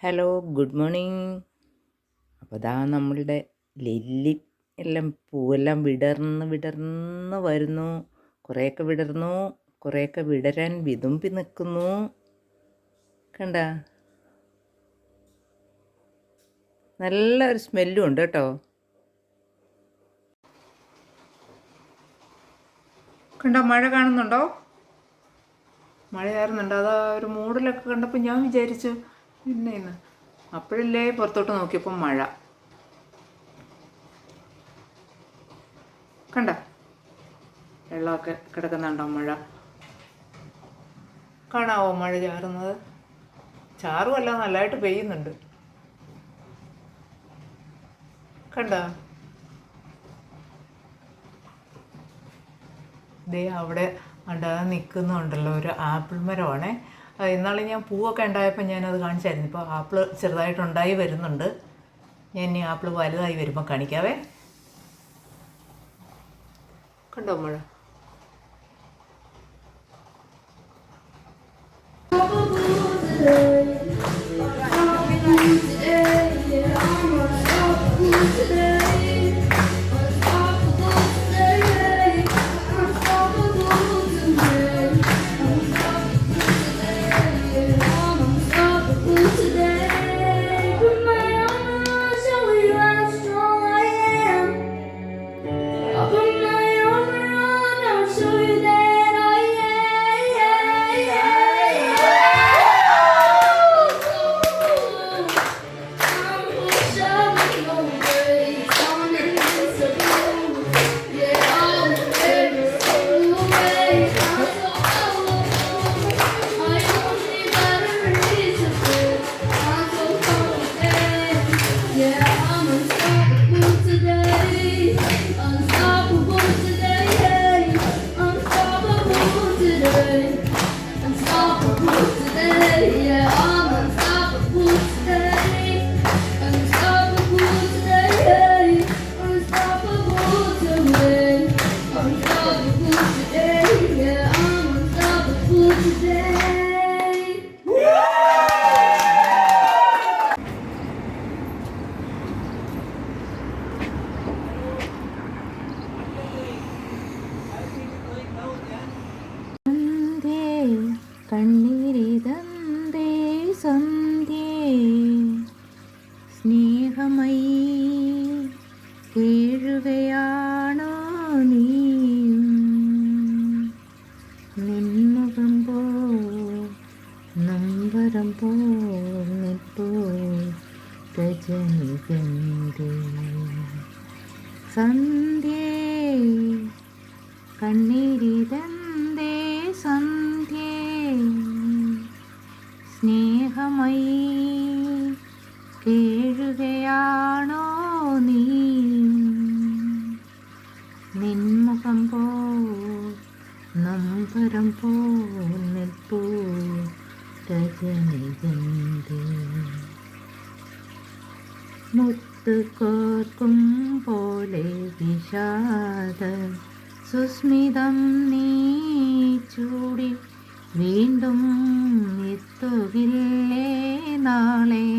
Hello, good morning. അപ്പോൾ ദാ നമ്മളുടെ ലില്ലി എല്ലാം പൂവെല്ലാം വിടർന്ന് വരുന്നു. കുറേയൊക്കെ വിടർന്നു, കുറേയൊക്കെ വിടരാൻ വിതുമ്പി നിൽക്കുന്നു. കണ്ട, നല്ല ഒരു സ്മെല്ലും ഉണ്ട് കേട്ടോ. കണ്ടോ, മഴ കാണുന്നുണ്ടോ? മഴ ചാറുന്നുണ്ട്. അതാ ഒരു മൂടലൊക്കെ കണ്ടപ്പോൾ ഞാൻ വിചാരിച്ചു പിന്നെ ഇന്ന് അപ്പോഴല്ലേ പുറത്തോട്ട് നോക്കിയപ്പോൾ മഴ. കണ്ട, വെള്ളമൊക്കെ കിടക്കുന്നുണ്ടോ? മഴ കാണാവോ? മഴ ചാറുന്നത് ചാറുമല്ല, നല്ലതായിട്ട് പെയ്യുന്നുണ്ട്. കണ്ട, ദേ അവിടെ നിൽക്കുന്നുണ്ടല്ലോ ഒരു ആപ്പിൾ മരമാണേ. ഇന്നാളെ ഞാൻ പൂവൊക്കെ ഉണ്ടായപ്പോൾ ഞാനത് കാണിച്ചായിരുന്നു. ഇപ്പോൾ ആപ്പിൾ ചെറുതായിട്ടുണ്ടായി വരുന്നുണ്ട്. ഞാൻ ഇനി ആപ്പിൾ വലുതായി വരുമ്പോൾ കാണിക്കാവേ. കണ്ടോ മഴ? കണ്ണീരിതന്തേ സന്ധ്യേ സ്നേഹമയി കേഴുകയാണോ നീയും? നിൻമുഖം പോ നമ്പരം പോ നിൽപ്പോ രജനിഗന്ധേ സന്ധ്യേ കണ്ണീരിതന്തേ സന്ധ്യേ സ്നേഹമയി കേഴുകയാണോ നീ? നിൻമുഖം പോ നമ്പരം പോ നിൽപ്പൂ രജനിഗന്ധേ മുത്ത് കോർക്കും പോലെ വിഷാദ സുസ്മിതം നീ ചൂടി വീണ്ടും എത്തുകില്ലേ നാളെ?